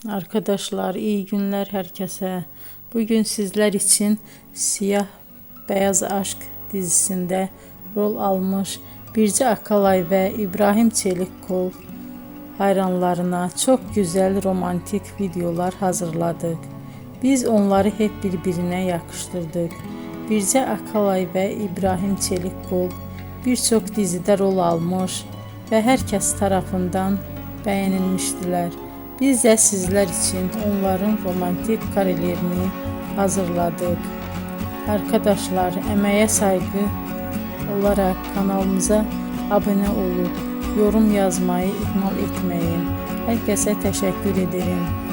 Arkadaşlar iyi günler herkese. Bugün sizler için Siyah Beyaz Aşk dizisinde rol almış Birce Akalay ve İbrahim Çelikkol hayranlarına çok güzel romantik videolar hazırladık. Biz onları hep birbirine yakıştırdık. Birce Akalay ve İbrahim Çelikkol birçok dizide rol almış ve herkes tarafından beğenilmiştiler. Biz de sizler için onların romantik karelerini hazırladık. Arkadaşlar, emeğe saygı olarak kanalımıza abone olup yorum yazmayı ihmal etmeyin. Herkese teşekkür ederim.